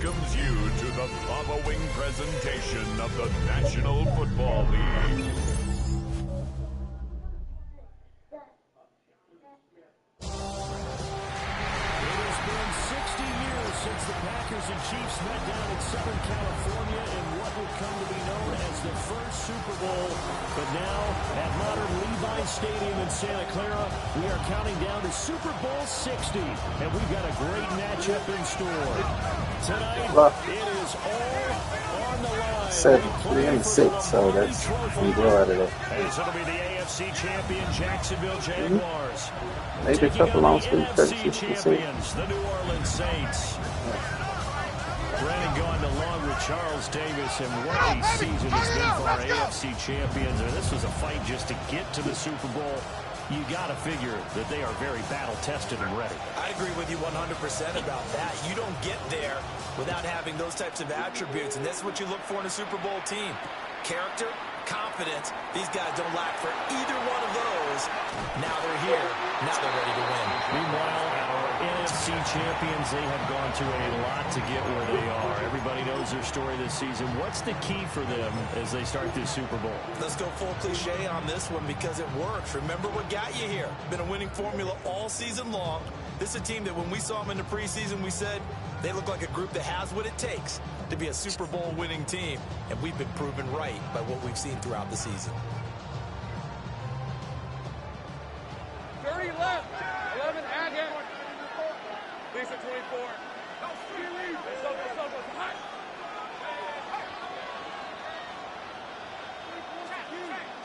welcomes you to the following presentation of the National Football League. Since the Packers and Chiefs met down in Southern California in what would come to be known as the first Super Bowl. But now, at modern Levi's Stadium in Santa Clara, we are counting down to Super Bowl 60. And we've got a great matchup in store. Tonight, it is all on the line. Said 3-6, so that's we grow out of that. This will be the AFC champion Jacksonville Jaguars. Maybe a couple long streak, NFC champions, the New Orleans Saints. Brandon going to long with Charles Davis, and what a season it's been for our AFC champions. And this was a fight just to get to the Super Bowl. You got to figure that they are very battle-tested and ready. I agree with you 100% about that. You don't get there without having those types of attributes, and that's what you look for in a Super Bowl team. Character, confidence. These guys don't lack for either one of those. Now they're here. Now they're ready to win. Meanwhile, our NFC champions, they have gone to a lot to get where they are. Everybody knows their story this season. What's the key for them as they start this Super Bowl? Let's go full cliche on this one because it works. Remember what got you here. Been a winning formula all season long. This is a team that when we saw them in the preseason, we said they look like a group that has what it takes to be a Super Bowl winning team. And we've been proven right by what we've seen throughout the season. 30 left. 11 add him. Lisa 24. Let's go. Hot.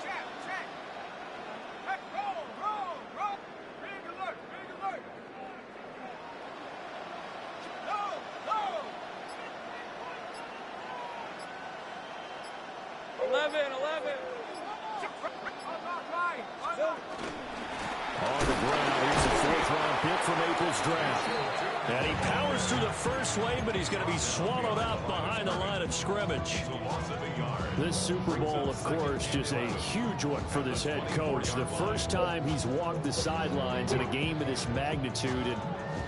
Check. Roll. Big alert. No. 11. On the ground, here's a fourth-round pick from April's draft. And he powers through the first wave, but he's going to be swallowed up behind the line of scrimmage. This Super Bowl, of course, just a huge one for this head coach. The first time he's walked the sidelines in a game of this magnitude. And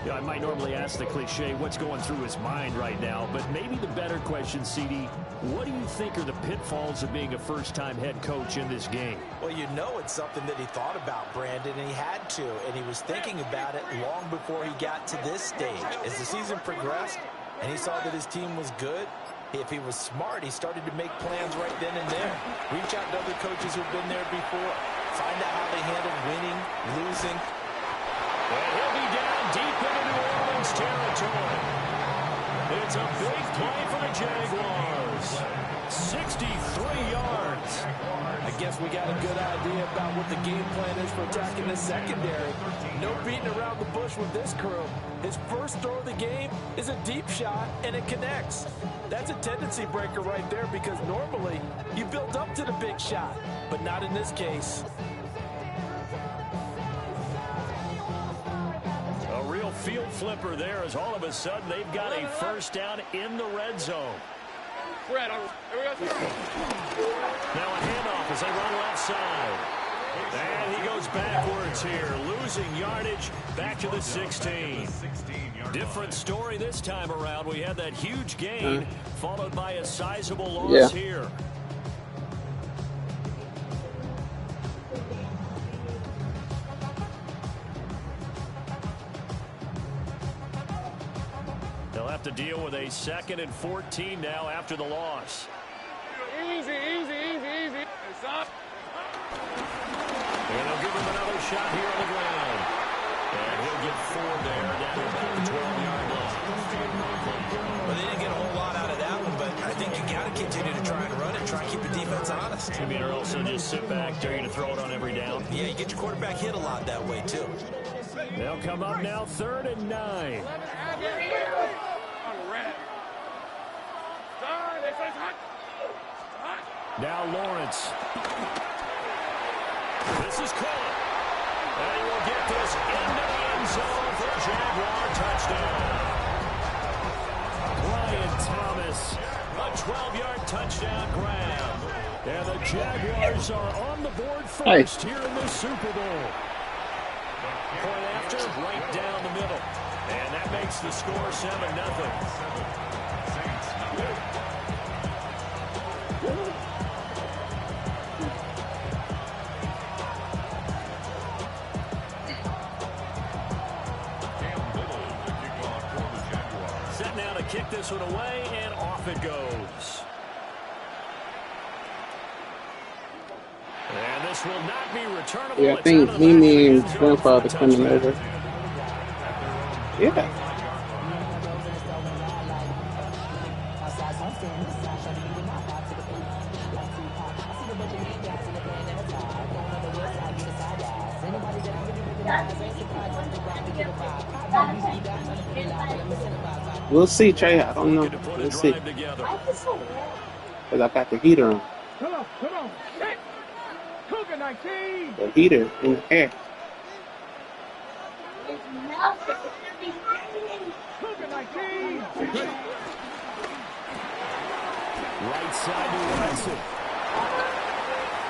you know, I might normally ask the cliche, what's going through his mind right now? But maybe the better question, CD, what do you think are the pitfalls of being a first-time head coach in this game? Well, you know it's something that he thought about, Brandon, and he had to. And he was thinking about it long before he got to this stage. As the season progressed and he saw that his team was good, if he was smart, he started to make plans right then and there. Reach out to other coaches who've been there before. Find out how they handle winning, losing. And he'll be down deep into New Orleans territory. It's a big play for the Jaguars. 63 yards. I guess we got a good idea about what the game plan is for attacking the secondary. No beating around the bush with this crew. His first throw of the game is a deep shot, and it connects. That's a tendency breaker right there because normally you build up to the big shot, but not in this case. A real field flipper there as all of a sudden they've got a first down in the red zone. Brett, here we go. Now a handoff as they run left side. And he goes backwards here, losing yardage back to the 16. Different story this time around. We had that huge gain followed by a sizable loss here. They'll have to deal with a 2nd and 14 now after the loss. Easy. It's up. And they'll give him another shot here on the ground. And he'll get 4 there down to about the 12-yard line. Well, they didn't get a whole lot out of that one, but I think you got to continue to try and run it, try and keep the defense honest. You mean, or also just sit back, dare you to throw it on every down? Yeah, you get your quarterback hit a lot that way, too. They'll come up now 3rd and 9. Now Lawrence. This is caught. And he will get this into the end zone for a Jaguar touchdown. Brian Thomas, a 12-yard touchdown grab. And the Jaguars are on the board first here in the Super Bowl. Point after, right down the middle. And that makes the score 7-0. Set now to kick this one away, and off it goes. And this will not be returnable. Yeah, I think Mimi's grandfather coming over. Yeah. We'll see, Trey. I don't know. We'll see. Because I got the heater on. Come on. Hit. Cougar 19. The heater in the air. Cougar 19. Right side to Watson.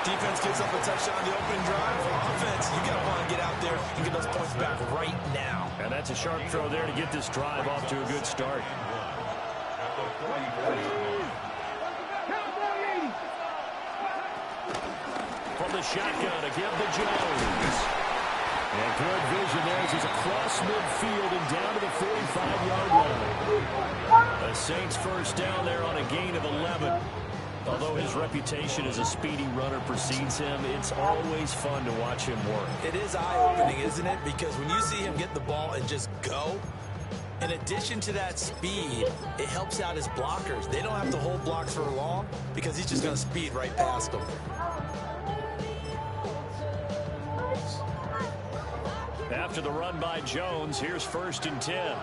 Defense gets up a touchdown on the opening drive. Offense, you got to want to get out there and get those points back right now. And that's a sharp throw there to get this drive off to a good start. From the shotgun to give to Jones. And good vision there as he's across midfield and down to the 45-yard line. The Saints first down there on a gain of 11. Although his reputation as a speedy runner precedes him, it's always fun to watch him work. It is eye-opening, isn't it? Because when you see him get the ball and just go, in addition to that speed, it helps out his blockers. They don't have to hold blocks for long because he's just going to speed right past them. After the run by Jones, here's 1st and 10.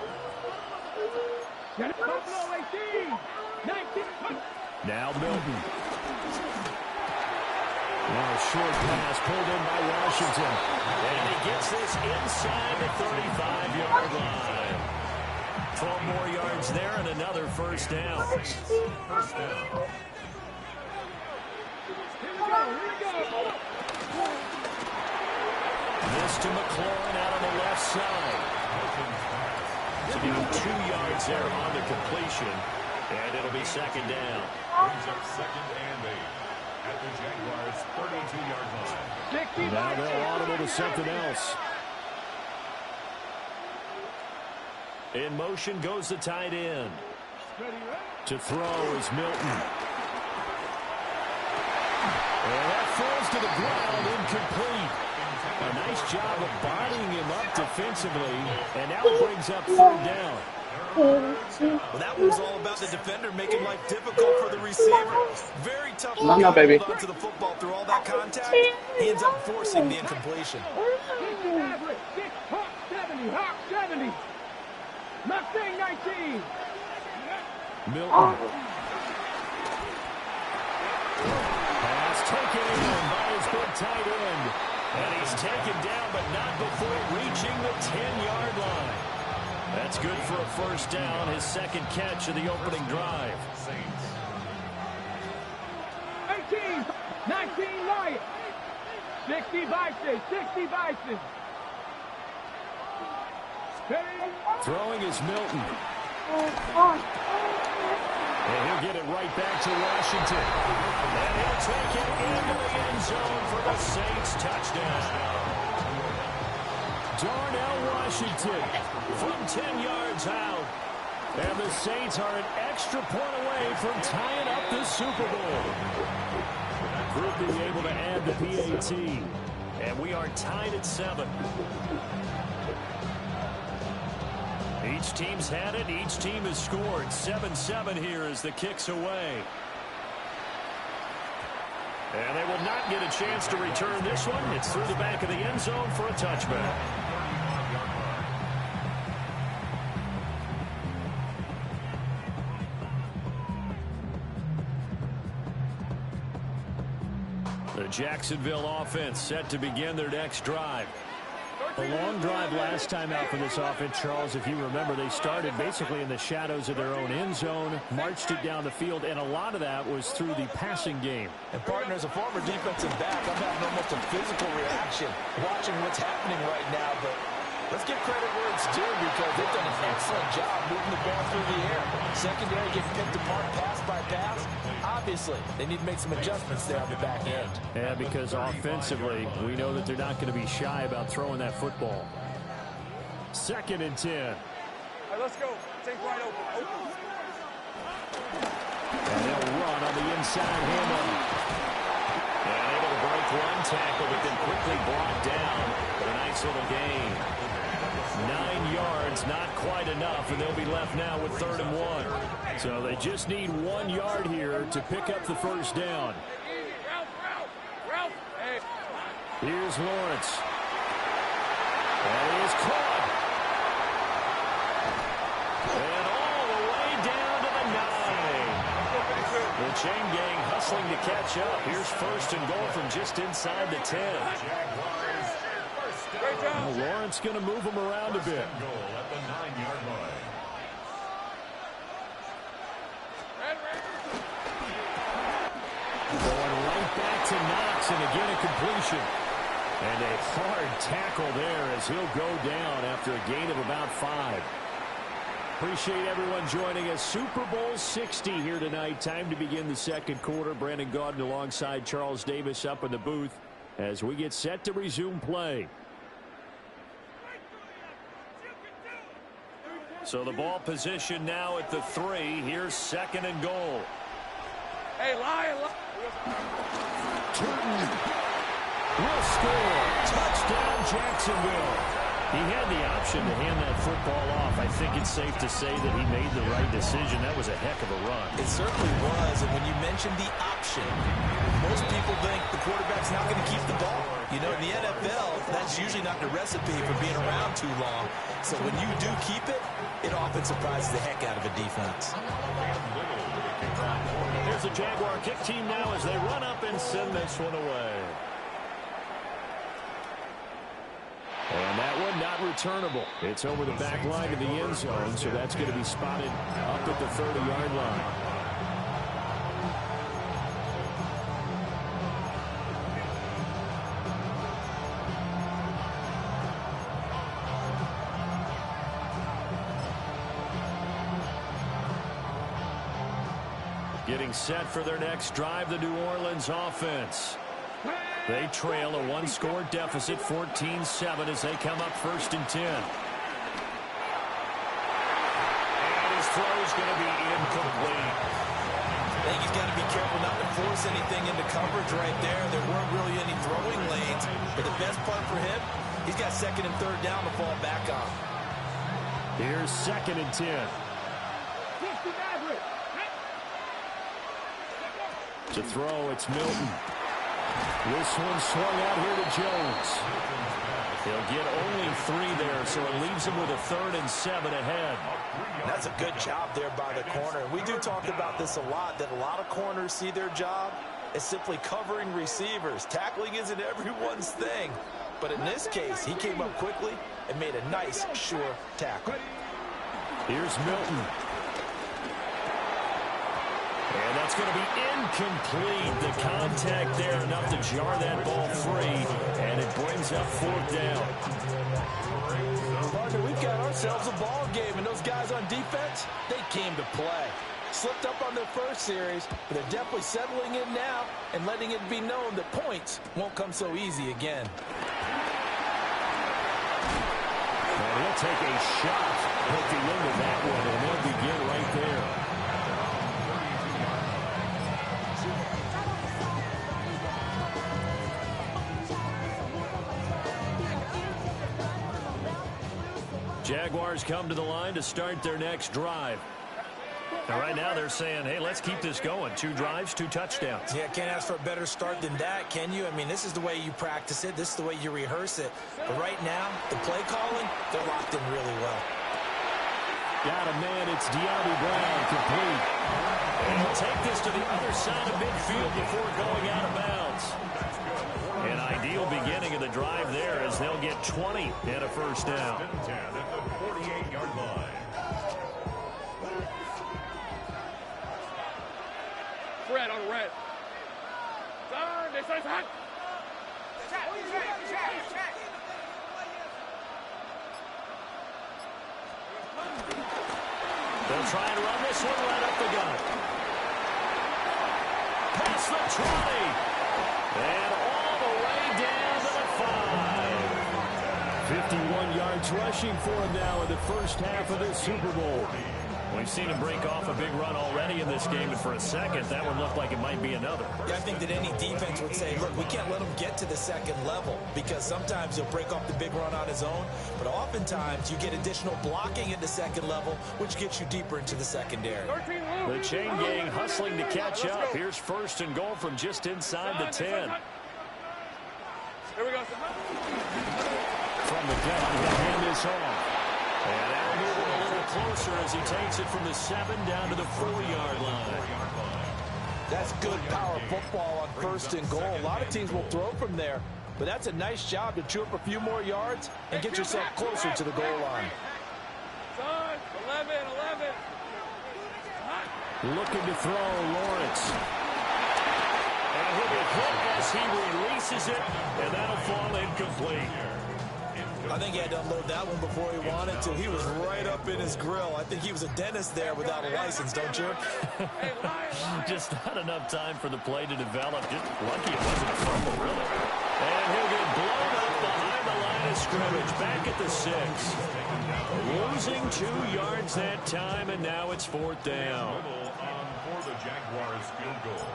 Now Milton. Now a short pass pulled in by Washington. And he gets this inside the 35-yard line. 12 more yards there and another first down. First down. This to McLaurin out on the left side. So now 2 yards there on the completion. And it'll be 2nd down. Brings up 2nd and 8 at the Jaguars' 32-yard line. Now they'll audible to something else. In motion goes the tight end. To throw is Milton. And that falls to the ground, incomplete. A nice job of bodying him up defensively. And now it brings up 3rd down. Well, that was all about the defender making life difficult for the receiver. Very tough to hold on to the football through all that contact. He ends up forcing the incompletion. Hawk 70. Mustang 19. Milton. Pass taken in by his big tight end. And he's taken down, but not before reaching the 10-yard line. That's good for a first down, his 2nd catch of the opening drive. 18, 19 Lions. 60 Bison. Throwing is Milton. And he'll get it right back to Washington. And he'll take it into the end zone for the Saints touchdown. Darnell Washington from 10 yards out. And the Saints are an extra point away from tying up the Super Bowl. Group being able to add the PAT. And we are tied at 7. Each team's had it. Each team has scored. 7-7 here as the kick's away. And they will not get a chance to return this one. It's through the back of the end zone for a touchback. The Jacksonville offense set to begin their next drive. A long drive last time out for this offense, Charles. If you remember, they started basically in the shadows of their own end zone, marched it down the field, and a lot of that was through the passing game. And partner, as a former defensive back, I'm having almost a physical reaction watching what's happening right now. But Let's give credit where it's due because they've done an excellent job moving the ball through the air. Secondary getting picked apart pass by pass. Obviously, they need to make some adjustments there on the back end. Yeah, because offensively, we know that they're not going to be shy about throwing that football. 2nd and 10. All right, let's go. Take wide open. And they'll run on the inside handoff. And able to break one tackle, but then quickly brought down. But a nice little gain. 9 yards, not quite enough, and they'll be left now with 3rd and 1. So they just need 1 yard here to pick up the first down. Here's Lawrence. And he is caught. And all the way down to the 9. The chain gang hustling to catch up. Here's 1st and goal from just inside the 10. Well, Lawrence going to move him around a bit. Going right back to Knox, and again a completion. And a hard tackle there as he'll go down after a gain of about 5. Appreciate everyone joining us. Super Bowl 60 here tonight. Time to begin the 2nd quarter. Brandon Gaudin alongside Charles Davis up in the booth as we get set to resume play. So the ball position now at the 3. Here's 2nd and goal. Hey, Lion. Turton will score. Touchdown, Jacksonville. He had the option to hand that football off. I think it's safe to say that he made the right decision. That was a heck of a run. It certainly was, and when you mentioned the option, most people think the quarterback's not going to keep the ball. You know, in the NFL, that's usually not the recipe for being around too long. So when you do keep it, it often surprises the heck out of a defense. Here's the Jaguar kick team now as they run up and send this one away. And that one not returnable. It's over the back line of the end zone, so that's going to be spotted up at the 30-yard line. Getting set for their next drive, the New Orleans offense. They trail a 1-score deficit, 14-7, as they come up 1st and 10. And his throw is going to be incomplete. I think he's got to be careful not to force anything into coverage right there. There weren't really any throwing lanes. But the best part for him, he's got 2nd and 3rd down to fall back on. Here's 2nd and 10. To throw, it's Milton. This one swung out here to Jones. He'll get only 3 there, so it leaves him with a 3rd and 7 ahead. That's a good job there by the corner. We do talk about this a lot, that a lot of corners see their job as simply covering receivers. Tackling isn't everyone's thing. But in this case, he came up quickly and made a nice, sure tackle. Here's Milton. And that's going to be incomplete. The contact there enough to jar that ball free, and it brings up 4th down. Partner, we've got ourselves a ball game, and those guys on defense, they came to play. Slipped up on their first series, but they're definitely settling in now and letting it be known that points won't come so easy again. And he'll take a shot at the end of that one, and they'll begin right there. Jaguars come to the line to start their next drive. And right now they're saying, hey, let's keep this going. 2 drives, 2 touchdowns. Yeah, can't ask for a better start than that, can you? I mean, this is the way you practice it. This is the way you rehearse it. But right now, the play calling, they're locked in really well. Got a man. It's De'Ami Brown, complete. And he'll take this to the other side of midfield before going out of bounds. An ideal beginning of the drive there as they'll get 20 and a first down. 10 at the 48-yard line. Red on red. Turn. This is hot. They'll try and run this one right up the gut. Past the 20. And all the way down to the 5. 51 yards rushing for him now in the first half of this Super Bowl. We've seen him break off a big run already in this game, and for a second, that one looked like it might be another. Yeah, I think that any defense would say, look, we can't let him get to the second level, because sometimes he'll break off the big run on his own, but oftentimes you get additional blocking at the second level, which gets you deeper into the secondary. The chain gang hustling to catch up. Here's first and goal from just inside the 10. Here we go. From the gun, he'll hand this off. And now moving a little closer as he takes it from the 7 down to the 4-yard line. That's good power football on first and goal. A lot of teams will throw from there, but that's a nice job to chew up a few more yards and get yourself closer to the goal line. 11. Looking to throw, Lawrence. And he'll be hit as he releases it, and that'll fall incomplete. I think he had to unload that one before he wanted to. He was right up in his grill. I think he was a dentist there without a license, don't you? Just not enough time for the play to develop. Just lucky it wasn't a fumble, really. And he'll get blown up behind the line of scrimmage. Back at the 6. Losing 2 yards that time, and now it's 4th down. For the Jaguars field goal.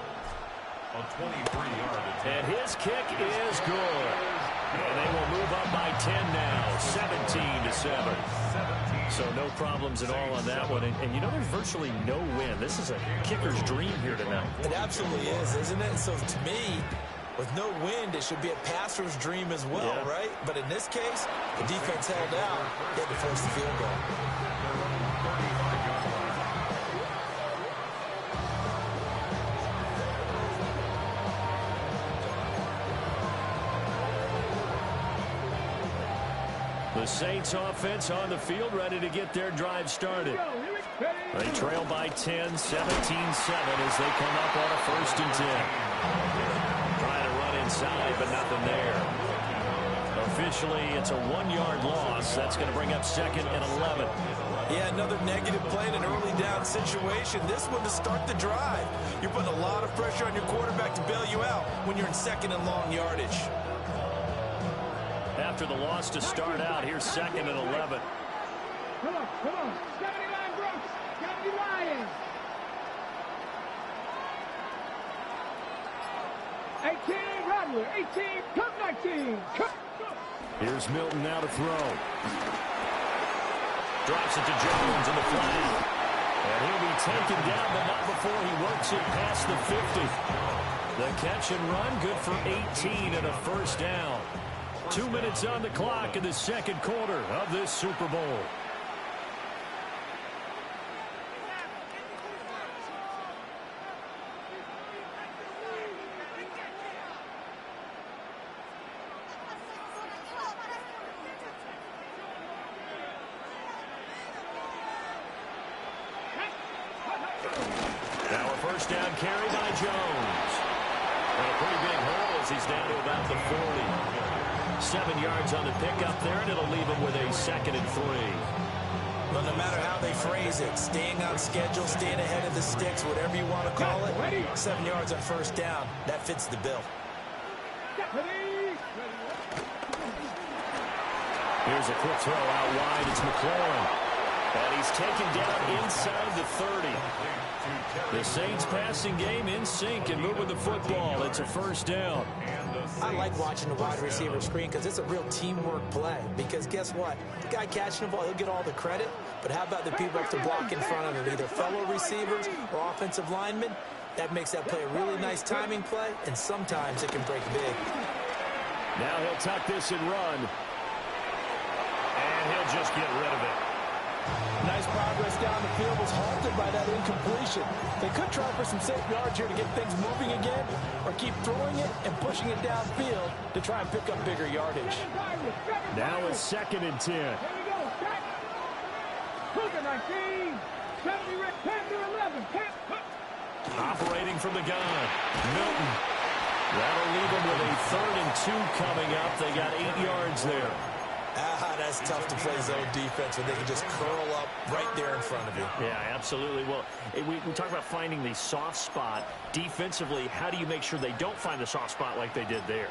A 23-yard attempt. And his kick is good. And they will move up by 10 now, 17-7. So no problems at all on that one. And you know, there's virtually no win. This is a kicker's dream here tonight. It absolutely is, isn't it? So to me, with no wind, it should be a passer's dream as well, yeah. Right? But in this case, the defense held out. They had to force the field goal. The Saints offense on the field, ready to get their drive started. They trail by 10, 17-7 as they come up on a 1st and 10. Trying to run inside, but nothing there. Officially, it's a 1-yard loss. That's going to bring up 2nd and 11. Yeah, another negative play in an early down situation. This one to start the drive. You're putting a lot of pressure on your quarterback to bail you out when you're in 2nd and long yardage. After the loss to start out, here's 2nd and 11. Come on. 79 Brooks. 70 Lions. 18 Rodler. 18 Cook 19. Cook. Here's Milton now to throw. Drops it to Jones in the flat. And he'll be taken down, but not before he works it past the 50. The catch and run, good for 18 and a 1st down. 2 minutes on the clock in the 2nd quarter of this Super Bowl. Now a 1st down carry by Jones. And a pretty big hole as he's down to about the 40. 7 yards on the pickup there, and it'll leave him with a 2nd and 3. Well, no matter how they phrase it, staying on schedule, staying ahead of the sticks, whatever you want to call it, 7 yards on 1st down, that fits the bill. Here's a quick throw out wide. It's McLaurin. And he's taken down inside the 30. The Saints passing game in sync and moving the football. It's a 1st down. I like watching the wide receiver screen because it's a real teamwork play. Because guess what? The guy catching the ball, he'll get all the credit. But how about the people up to block in front of him, either fellow receivers or offensive linemen? That makes that play a really nice timing play, and sometimes it can break big. Now he'll tuck this and run. And he'll just get rid of it. Nice progress down the field was halted by that incompletion. They could try for some safe yards here to get things moving again, or keep throwing it and pushing it downfield to try and pick up bigger yardage. Now a 2nd and 10. Here we go. Cougar 19. 70 Rick Panther 11. Operating from the gun. Milton. That'll leave them with a 3rd and 2 coming up. They got 8 yards there. That's tough to play zone defense when they can just curl up right there in front of you. Yeah, absolutely. Well, we talk about finding the soft spot. Defensively, how do you make sure they don't find the soft spot like they did there?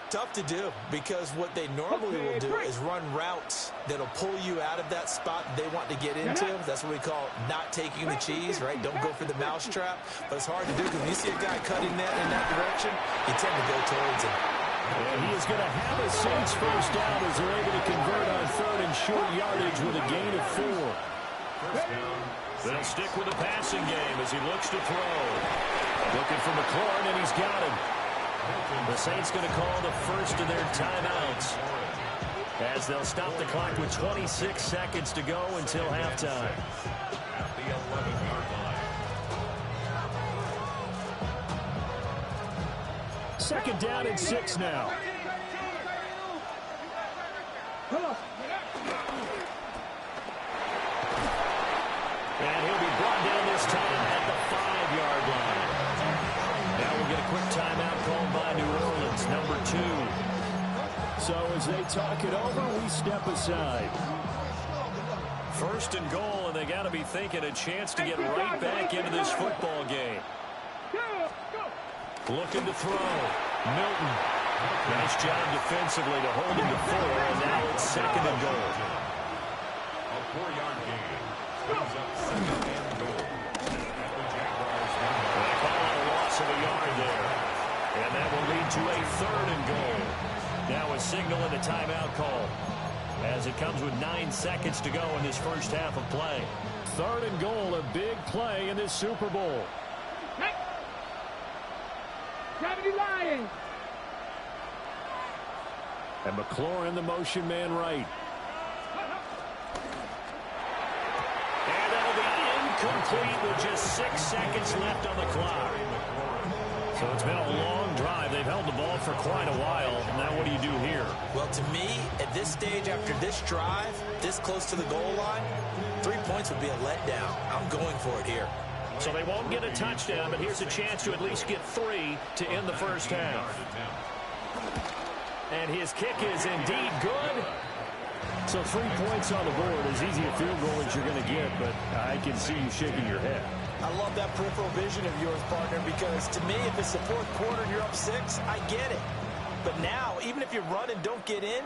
Tough to do, because what they normally will do is run routes that'll pull you out of that spot they want to get into. That's what we call not taking the cheese, right? Don't go for the mousetrap. But it's hard to do because when you see a guy cutting that in that direction, you tend to go towards him. And he is going to have a Saints first down as they're able to convert on third and short yardage with a gain of 4. They'll stick with the passing game as he looks to throw. Looking for McLaurin, and he's got him. The Saints going to call the first of their timeouts as they'll stop the clock with 26 seconds to go until halftime. At the 11-yard line. Second down and 6 now. And he'll be brought down this time at the 5-yard line. Now we'll get a quick timeout called by New Orleans, number 2. So as they talk it over, we step aside. First and goal, and they got to be thinking a chance to get right back into this football game. Looking to throw. Milton. Nice job defensively to hold him to 4, and now it's second and goal. A 4-yard gain. Brings up second and goal. At the Jaguars. They call it a loss of a yard there. And that will lead to a third and goal. Now a signal and a timeout call as it comes with 9 seconds to go in this first half of play. Third and goal, a big play in this Super Bowl. Gravity Lions. And McLaurin, the motion man right. And that'll be incomplete with just 6 seconds left on the clock. So it's been a long drive. They've held the ball for quite a while. Now what do you do here? Well, to me, at this stage, after this drive, this close to the goal line, 3 points would be a letdown. I'm going for it here. So they won't get a touchdown, but here's a chance to at least get 3 to end the first half. And his kick is indeed good. So 3 points on the board, as easy a field goal as you're going to get, but I can see you shaking your head. I love that peripheral vision of yours, partner, because to me, if it's the fourth quarter and you're up 6, I get it. But now, even if you run and don't get in,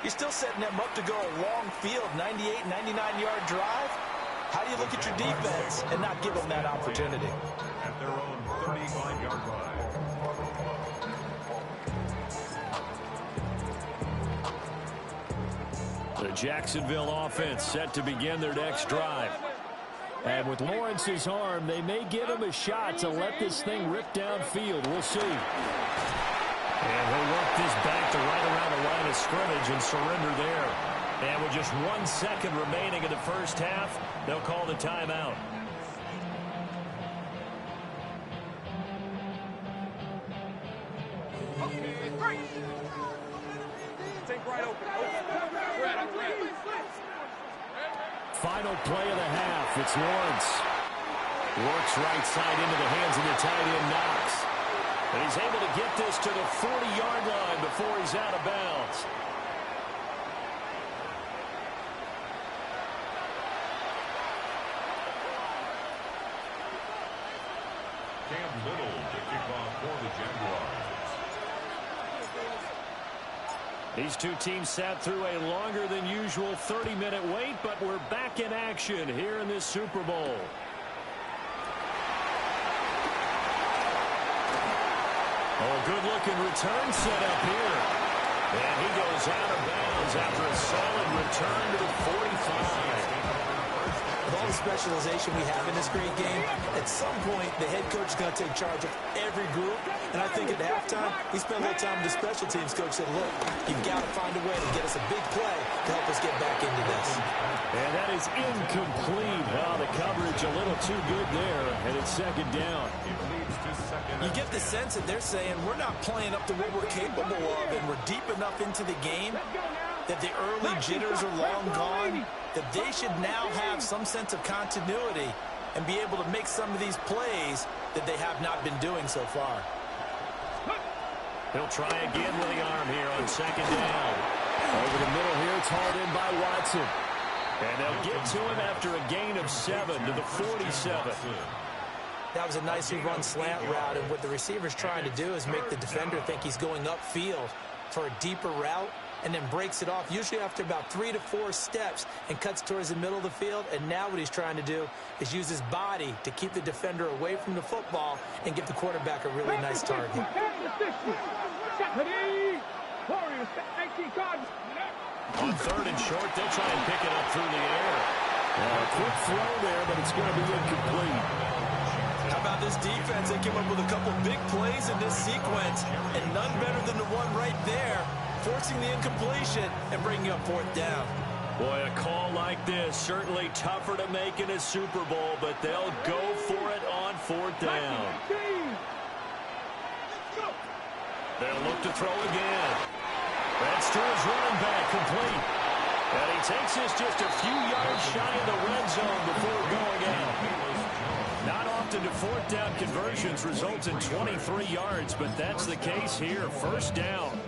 you're still setting them up to go a long field, 98, 99-yard drive. How do you look at your defense and not give them that opportunity? At their own 35-yard line. The Jacksonville offense set to begin their next drive. And with Lawrence's arm, they may give him a shot to let this thing rip downfield. We'll see. And he'll work this back to right around the line of scrimmage and surrender there. And with just 1 second remaining in the first half, they'll call the timeout. Final play of the half. It's Lawrence. Works right side into the hands of the tight end, Knox. And he's able to get this to the 40-yard line before he's out of bounds. Cam Little to kick off for the Jaguars. These two teams sat through a longer than usual 30-minute wait, but we're back in action here in this Super Bowl. Oh, good-looking return set up here. And he goes out of bounds after a solid return to the 45. With all the specialization we have in this great game, at some point, the head coach is going to take charge of every group. And I think at halftime, he spent a little time with the special teams coach said, look, you've got to find a way to get us a big play to help us get back into this. And that is incomplete. Oh, the coverage a little too good there, and it's second down. You get the sense that they're saying we're not playing up to what we're capable of, and we're deep enough into the game that the early jitters are long gone, that they should now have some sense of continuity and be able to make some of these plays that they have not been doing so far. He'll try again with the arm here on second down. Over the middle here, it's hauled in by Watson. And they'll get to him after a gain of 7 to the 47. That was a nicely run slant route, and what the receiver's trying to do is make the defender think he's going upfield for a deeper route, and then breaks it off, usually after about 3 to 4 steps, and cuts towards the middle of the field. And now what he's trying to do is use his body to keep the defender away from the football and give the quarterback a really nice target. On 3rd and short, they'll try and pick it up through the air. A quick throw there, but it's going to be incomplete. How about this defense? They came up with a couple big plays in this sequence, and none better than the one right there, forcing the incompletion and bringing up 4th down. Boy, a call like this, certainly tougher to make in a Super Bowl, but they'll go for it on 4th down. They'll look to throw again. That's to his running back, complete. And he takes this just a few yards shy of the red zone before going out. Not often do 4th down conversions result in 23 yards, but that's the case here. 1st down.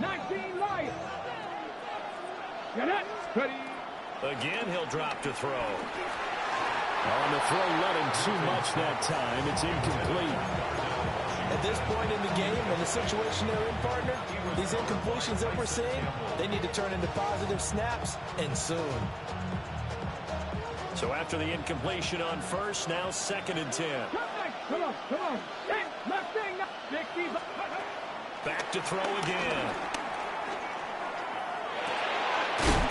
19 Lions. Again, he'll drop to throw. On the throw, let him too much that time. It's incomplete. At this point in the game, in the situation they're in, partner, these incompletions that we're seeing, they need to turn into positive snaps, and soon. So after the incompletion on 1st, now 2nd and 10. Come on. Back to throw again.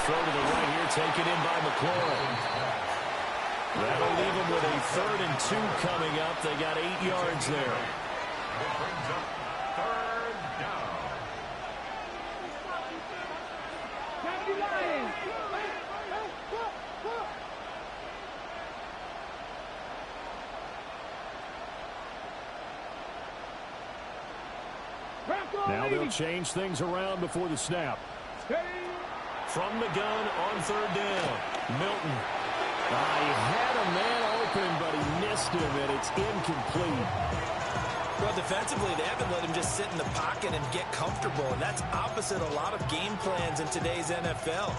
Throw to the right here, taken in by McLaurin. That'll leave them with a 3rd and 2 coming up. They got 8 yards there. It brings up 3rd down. Now they'll change things around before the snap. From the gun on 3rd down. Milton. He had a man open, but he missed him, and it's incomplete. Well, defensively, they haven't let him just sit in the pocket and get comfortable, and that's opposite a lot of game plans in today's NFL.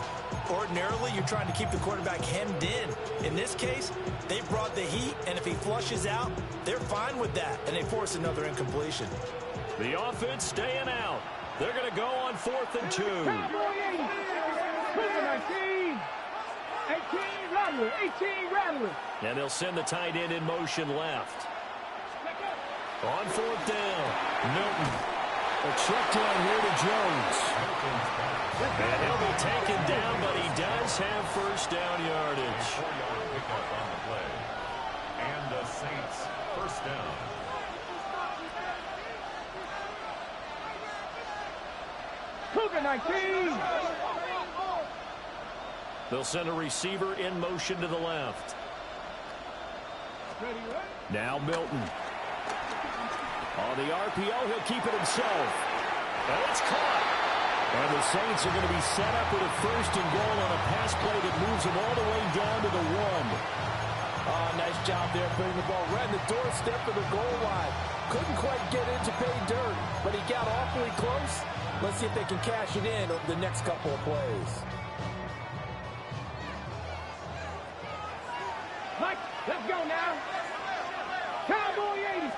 Ordinarily, you're trying to keep the quarterback hemmed in. In this case, they brought the heat, and if he flushes out, they're fine with that, and they force another incompletion. The offense staying out. They're going to go on 4th and 2. 18 Rattler. And they'll send the tight end in motion left. On 4th down, Milton. A check down here to Jones. And he'll be taken down, but he does have 1st down yardage. 4-yard pickup on the play. And the Saints 1st down. Cougar 19. They'll send a receiver in motion to the left. Now Milton. On the RPO, he'll keep it himself. And it's caught. And the Saints are going to be set up with a 1st and goal on a pass play that moves them all the way down to the 1. Oh, nice job there putting the ball right in the doorstep of the goal line. Couldn't quite get in to pay dirt, but he got awfully close. Let's see if they can cash it in over the next couple of plays. Mike, let's go now. Cowboy 80.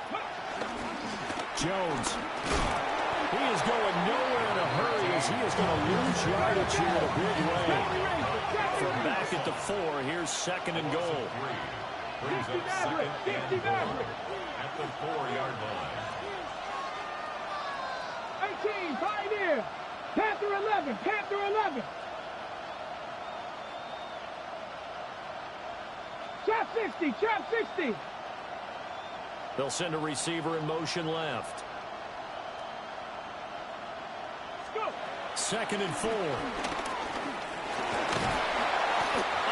Jones. He is going nowhere in a hurry as he is going to lose yardage here in a big way. From back at the 4, here's 2nd and goal. Brings up 2nd and goal at the 4-yard line. 18, Pioneer. Panther 11. Chop 60. They'll send a receiver in motion left. 2nd and 4.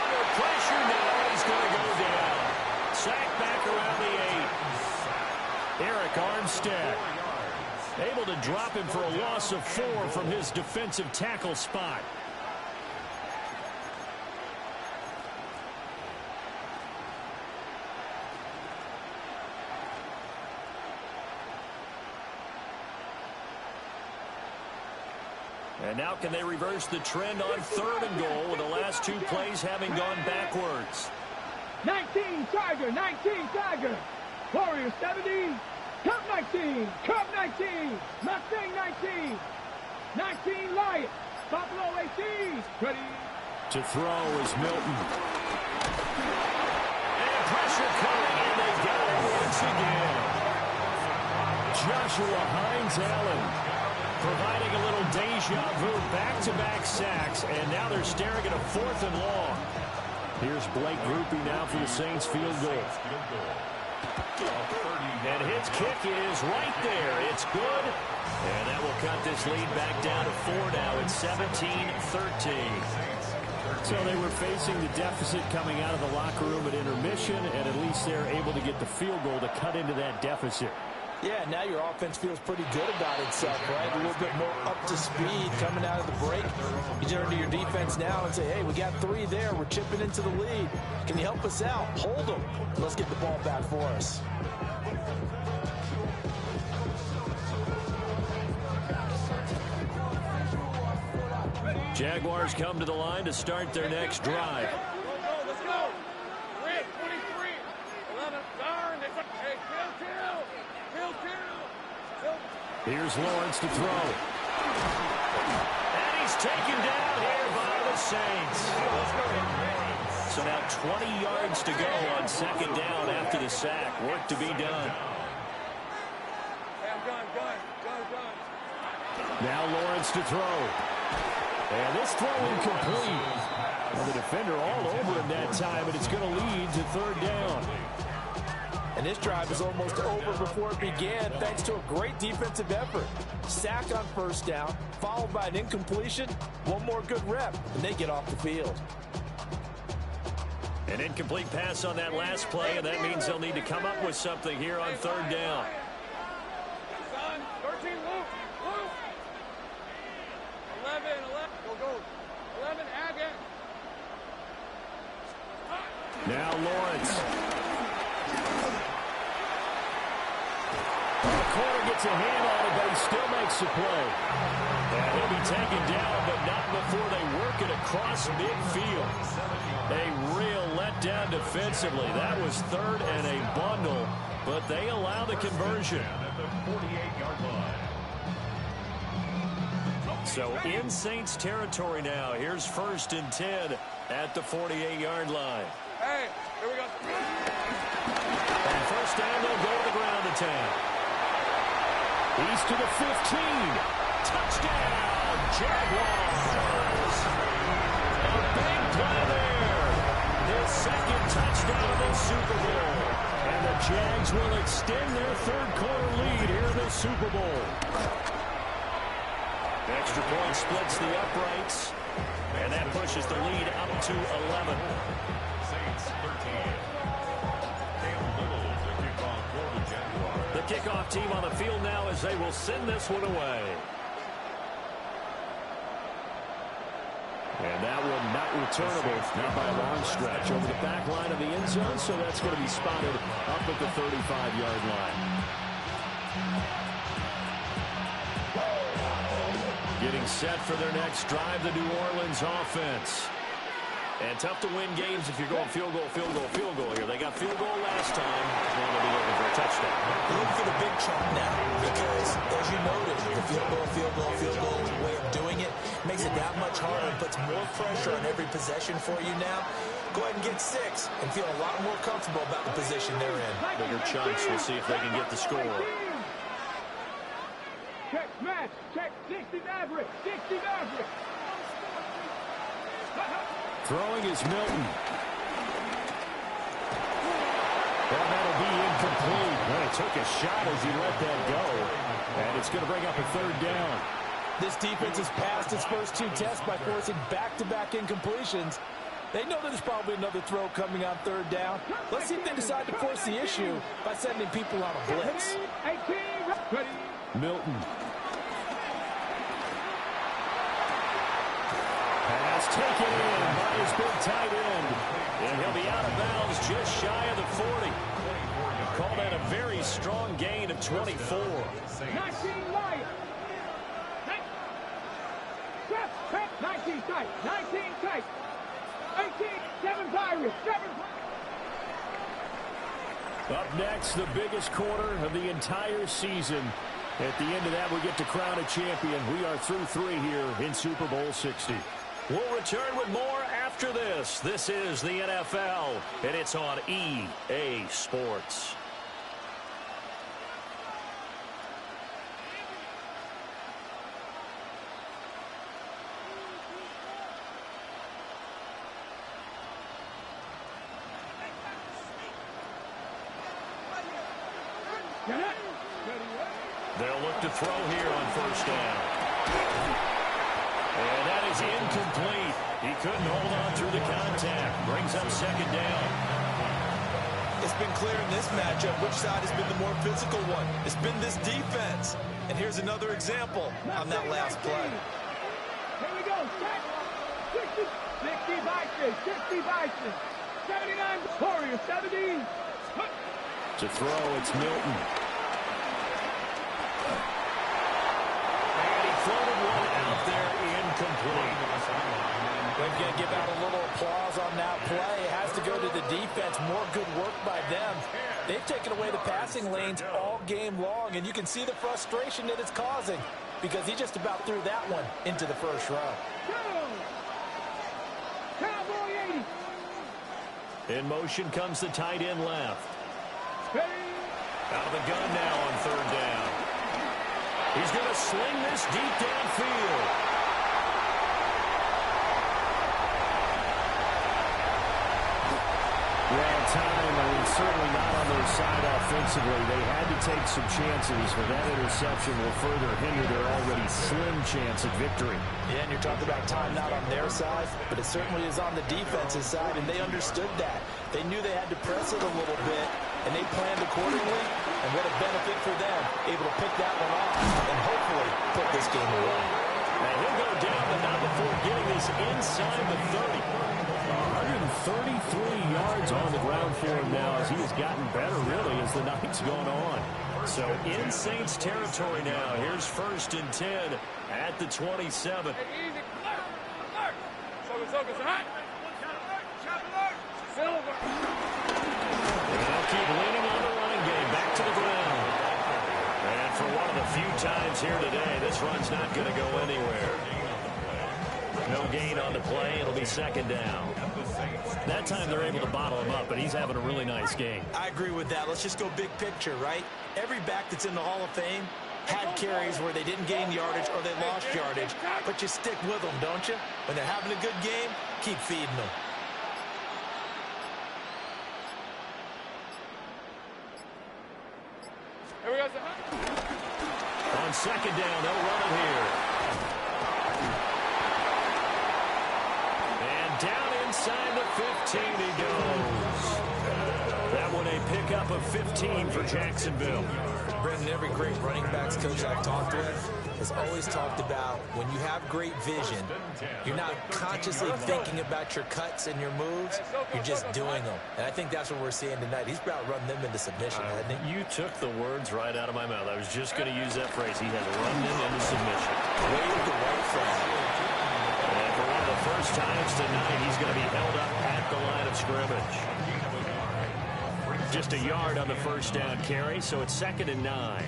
Under pressure now, he's going to go down. Sacked back around the 8. Eric Armstead able to drop him for a loss of 4 from his defensive tackle spot. And now can they reverse the trend on 3rd and goal with the last 2 plays having gone backwards? 19 Tiger, 19 Tiger. Warriors 70. Cup 19, Cup 19. Mustang 19. 19 Lion. Buffalo 18. Ready. To throw is Milton. And pressure coming, and they got it once again. Joshua Hines-Allen providing a little deja vu, back-to-back sacks, and now they're staring at a 4th and long. Here's Blake Grupe now for the Saints field goal. And his kick is right there. It's good. And that will cut this lead back down to 4 now. It's 17-13. So they were facing the deficit coming out of the locker room at intermission, and at least they're able to get the field goal to cut into that deficit. Yeah, now your offense feels pretty good about itself, right? A little bit more up to speed coming out of the break. You turn to your defense now and say, hey, we got 3 there. We're chipping into the lead. Can you help us out? Hold them. Let's get the ball back for us. Jaguars come to the line to start their next drive. Let's go. Red 23. 11. Darn. Hey, kill. Here's Lawrence to throw. And he's taken down here by the Saints. So now 20 yards to go on 2nd down after the sack. Work to be done. Now Lawrence to throw. And this throw incomplete. Well, the defender all over him that time, and it's going to lead to 3rd down. And this drive is almost over before it began, thanks to a great defensive effort. Sack on 1st down, followed by an incompletion. One more good rep, and they get off the field. An incomplete pass on that last play, and that means they'll need to come up with something here on 3rd down. 13, Luke. 11. Go. 11, again. Now Lawrence. The corner gets a hand on it, but he still makes the play. And he'll be taken down, but not before they work it across midfield. A real letdown defensively. That was 3rd and a bundle, but they allow the conversion. At the 48-yard line. So in Saints territory now. Here's 1st and 10 at the 48-yard line. Hey, here we go. And 1st down, they'll go to the ground to 10. He's to the 15. Touchdown, Jaguars. A big play there. His 2nd touchdown of the Super Bowl. And the Jags will extend their 3rd quarter lead here in the Super Bowl. Extra point splits the uprights. And that pushes the lead up to 11. Saints 13. The kickoff team on the field now as they will send this one away. And that one not returnable, not by a long stretch, over the back line of the end zone, so that's going to be spotted up at the 35-yard line. Getting set for their next drive, the New Orleans offense. And tough to win games if you're going field goal here. They got field goal last time. Now they'll be looking for a touchdown. Look for the big chunk now because, as you noted, the field goal way of doing it makes it that much harder and puts more pressure on every possession for you now. Go ahead and get 6 and feel a lot more comfortable about the position they're in. Bigger chunks. We'll see if they can get the score. Check smash. Check 60 average. 60 average. Throwing is Milton. Well, that'll be incomplete. Well, he took a shot as he let that go. And it's going to bring up a 3rd down. This defense has passed its first 2 tests by forcing back-to-back incompletions. They know there's probably another throw coming on 3rd down. Let's see if they decide to force the issue by sending people on a blitz. 18, Milton. Pass taken in by his big tight end. And he'll be out of bounds just shy of the 40. Call that a very strong gain of 24. 19 Lions. tight. 19 tight. 18, 7 Pirates. 7 Up next, the biggest quarter of the entire season. At the end of that, we get to crown a champion. We are through 3 here in Super Bowl 60. We'll return with more after this. This is the NFL, and it's on EA Sports. They'll look to throw here on first down. And that is incomplete. He couldn't hold on through the contact. Brings up second down. It's been clear in this matchup which side has been the more physical one. It's been this defense. And here's another example on that last play. Here we go. 60 Vikings. 60 Vikings. 79 Warriors. 70. To throw, it's Milton. And he floated one out there, incomplete. We're going to give out a little applause on that play. It has to go to the defense. More good work by them. They've taken away the passing lanes all game long, and you can see the frustration that it's causing because he just about threw that one into the first row. Cowboy 80. In motion comes the tight end left. Out of the gun now on third down. He's going to sling this deep downfield. Well, time, I mean, certainly not on their side offensively. They had to take some chances, but that interception will further hinder their already slim chance at victory. Yeah, and you're talking about time not on their side, but it certainly is on the defensive side, and they understood that. They knew they had to press it a little bit, and they planned accordingly, and what a benefit for them, able to pick that one off and hopefully put this game away. And he'll go down, but not before getting this inside the 30. 133 yards on the ground for him now as he has gotten better, really, as the night's gone on. So in Saints territory now. Here's 1st and 10 at the 27. They'll keep leaning on the running game. Back to the ground. And for one of the few times here today, this run's not going to go anywhere. No gain on the play. It'll be second down. That time they're able to bottle him up, but he's having a really nice game. I agree with that. Let's just go big picture, right? Every back that's in the Hall of Fame had carries where they didn't gain yardage or they lost yardage, but you stick with them, don't you? When they're having a good game, keep feeding them. Here we go. On second down, they'll run it here. And down inside the 15 he goes. That one a pickup of 15 for Jacksonville. Brendan, every great running backs coach I've talked with has always talked about when you have great vision, you're not consciously thinking about your cuts and your moves, you're just doing them. And I think that's what we're seeing tonight. He's about running them into submission, hasn't he? You took the words right out of my mouth. I was just going to use that phrase. He has run them into submission. Waved away from him. And for one of the first times tonight, he's going to be held up at the line of scrimmage. Just a yard on the first down carry, so it's 2nd and 9.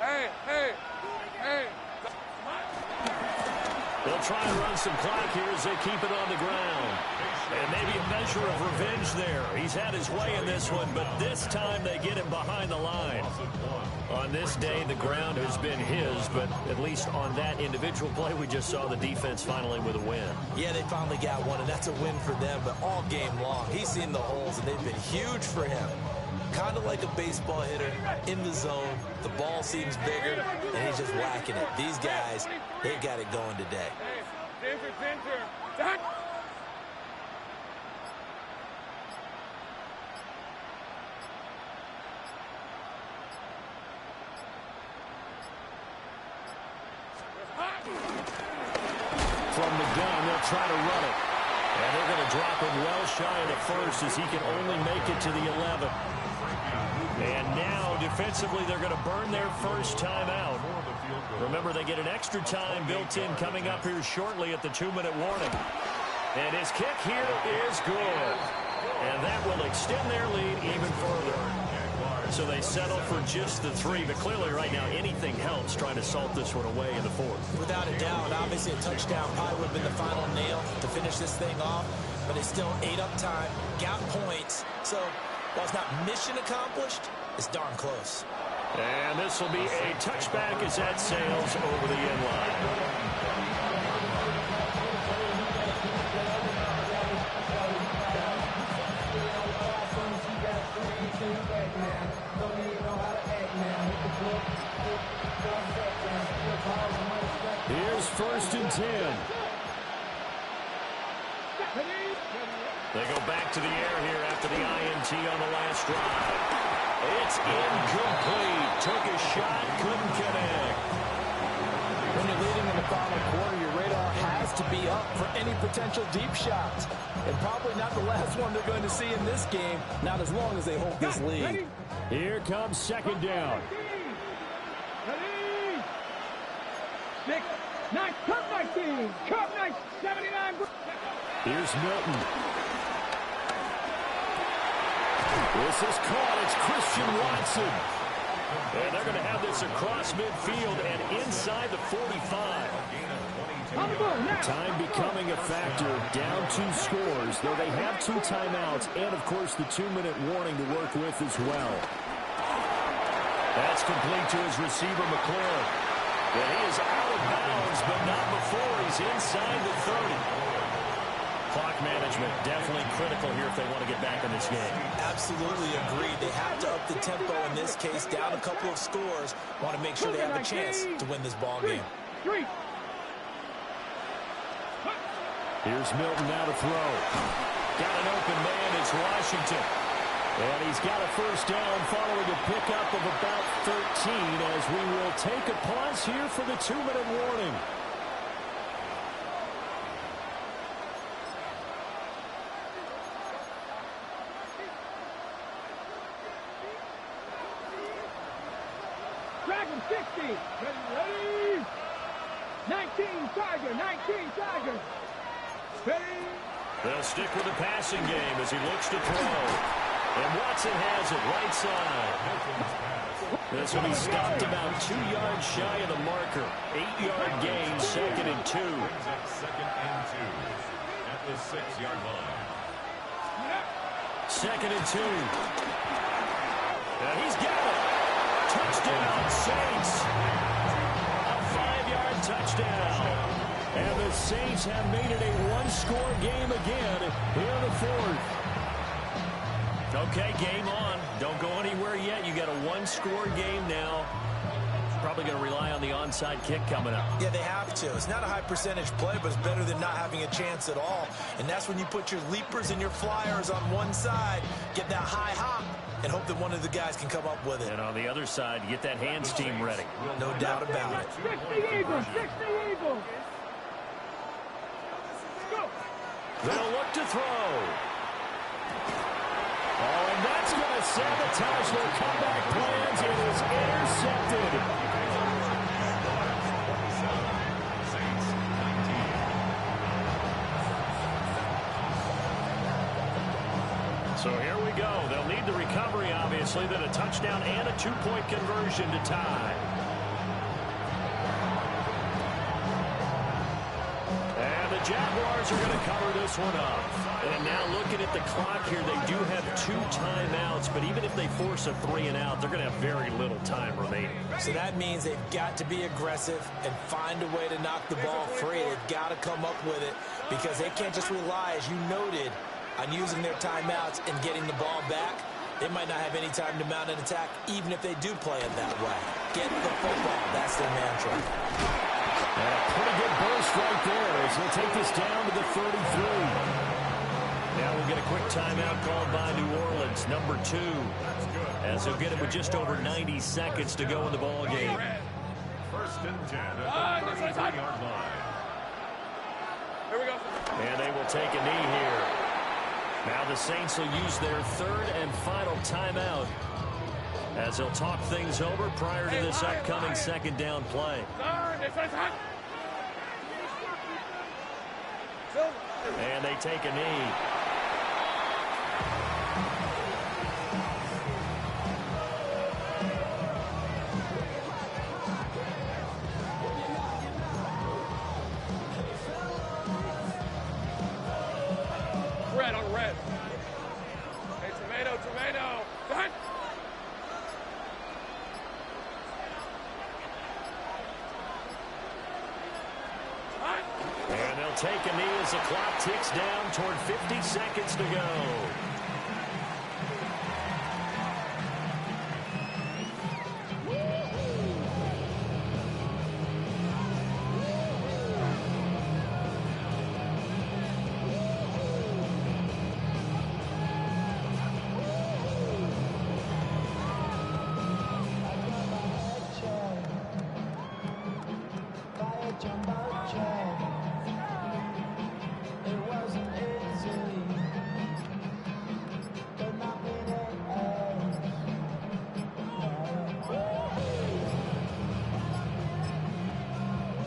Hey. They'll try and run some clock here as they keep it on the ground. And maybe a measure of revenge there. He's had his way in this one, but this time they get him behind the line. On this day, the ground has been his, but at least on that individual play, we just saw the defense finally with a win. Yeah, they finally got one, and that's a win for them, but all game long, he's seen the holes, and they've been huge for him. Kind of like a baseball hitter in the zone. The ball seems bigger, and he's just whacking it. These guys, they've got it going today. Center. From the gun, they'll try to run it. And they're going to drop him well shy of the first as he can only make it to the 11. And now, defensively, they're going to burn their first timeout. Remember, they get an extra time built in coming up here shortly at the 2-minute warning. And his kick here is good. And that will extend their lead even further. So they settle for just the 3. But clearly right now, anything helps trying to salt this one away in the 4th. Without a doubt, obviously a touchdown probably would have been the final nail to finish this thing off. But it's still ate up time, got points. So while it's not mission accomplished, it's darn close. And this will be a touchback as that sails over the end line. Here's 1st and 10. They go back to the air here after the INT on the last drive. It's incomplete. Took a shot, couldn't connect. When you're leading in the final quarter, your radar has to be up for any potential deep shots. And probably not the last one they're going to see in this game, not as long as they hold this lead. Here comes 2nd down. Ready? 6, 9, Cup 19. Cup 79. Here's Milton. This is caught. It's Christian Watson. And they're going to have this across midfield and inside the 45. Time becoming a factor. Down 2 scores, though they have 2 timeouts and, of course, the 2-minute warning to work with as well. That's complete to his receiver, McLaurin. And he is out of bounds, but not before he's inside the 30. Clock management definitely critical here if they want to get back in this game. Absolutely agreed. They have to up the tempo in this case, down a couple of scores. Want to make sure they have a chance to win this ball game. Here's Milton now to throw. Got an open man. It's Washington. And he's got a 1st down following a pickup of about 13 as we will take a pause here for the 2-minute warning. Dragon 60. Ready? 19 Tiger. 19 Tiger. Ready? They'll stick with the passing game as he looks to throw. And Watson has it right side. This will be stopped about 2 yards shy of the marker. 8-yard gain, 2nd and 2. 2nd and 2 at the 6-yard line. 2nd and 2. And he's got it. Touchdown, Saints. A 5-yard touchdown. And the Saints have made it a 1-score game again here in the 4th. Okay, game on. Don't go anywhere yet. You got a 1-score game now. Probably going to rely on the onside kick coming up. Yeah, they have to. It's not a high percentage play, but it's better than not having a chance at all. And that's when you put your leapers and your flyers on one side, get that high hop, and hope that one of the guys can come up with it. And on the other side, you get that hands team ready. No doubt about it. 60 Eagles. 60 Eagles. Go. They'll look to throw. Oh, and that's going to sabotage their comeback plans. It is intercepted. So here we go. They'll need the recovery, obviously, then a touchdown and a 2-point conversion to tie. And the Jaguars are going to cover this one up. And now looking at the clock here, they do have 2 timeouts, but even if they force a 3-and-out, they're going to have very little time remaining. So that means they've got to be aggressive and find a way to knock the ball free. They've got to come up with it because they can't just rely, as you noted, on using their timeouts and getting the ball back. They might not have any time to mount an attack, even if they do play it that way. Get the football. That's their mantra. And a pretty good burst right there as they'll take this down to the 33. Now we'll get a quick timeout called by New Orleans, number 2, as they'll get it with just over 90 seconds to go in the ball game. 1st and 10 at the 33-yard line. Here we go. And they will take a knee here. Now the Saints will use their third and final timeout as they'll talk things over prior to this upcoming second down play. And they take a knee. Red on red. Hey, tomato, tomato. Cut. And they'll take a knee as the clock ticks down toward 50 seconds to go.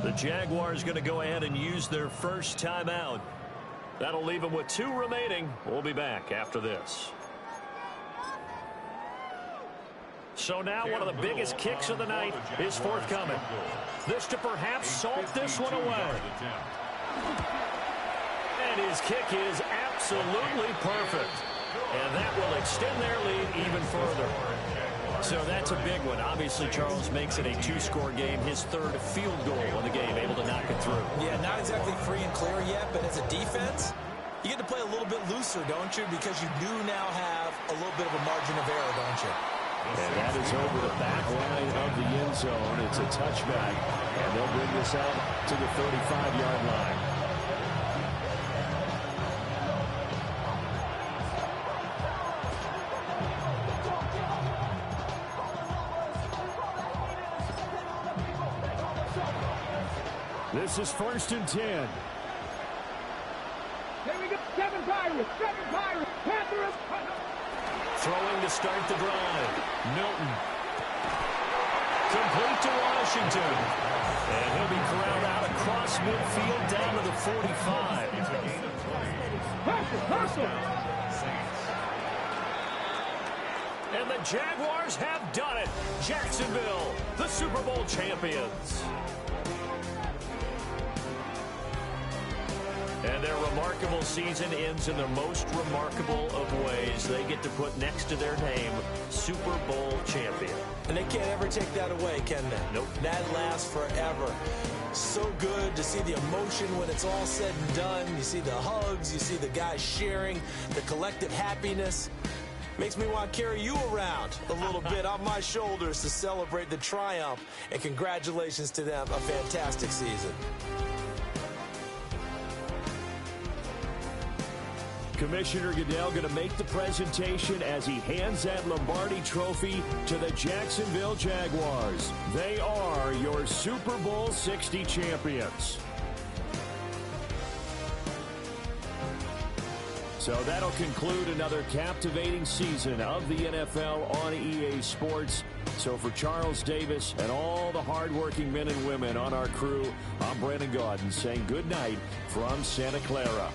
The Jaguars going to go ahead and use their first timeout. That'll leave them with 2 remaining. We'll be back after this. So now one of the biggest kicks of the night is forthcoming. This to perhaps salt this one away. And his kick is absolutely perfect. And that will extend their lead even further. So that's a big one. Obviously, Charles makes it a 2-score game. His third field goal in the game, able to knock it through. Yeah, not exactly free and clear yet, but as a defense, you get to play a little bit looser, don't you? Because you do now have a little bit of a margin of error, don't you? And that is over the back line of the end zone. It's a touchback, and they'll bring this out to the 35-yard line. This is 1st and 10. Here we go. 7 Pirates. 7 Pirates. Panthers. Throwing to start the drive. Milton. Complete to Washington. And he'll be corralled out across midfield down to the 45. And the Jaguars have done it. Jacksonville, the Super Bowl champions. And their remarkable season ends in the most remarkable of ways. They get to put next to their name, Super Bowl champion. And they can't ever take that away, can they? Nope. That lasts forever. So good to see the emotion when it's all said and done. You see the hugs, you see the guys sharing, the collective happiness. Makes me want to carry you around a little bit on my shoulders to celebrate the triumph. And congratulations to them. A fantastic season. Commissioner Goodell going to make the presentation as he hands that Lombardi trophy to the Jacksonville Jaguars. They are your Super Bowl 60 champions. So that'll conclude another captivating season of the NFL on EA Sports. So for Charles Davis and all the hardworking men and women on our crew, I'm Brandon Gaudin saying good night from Santa Clara.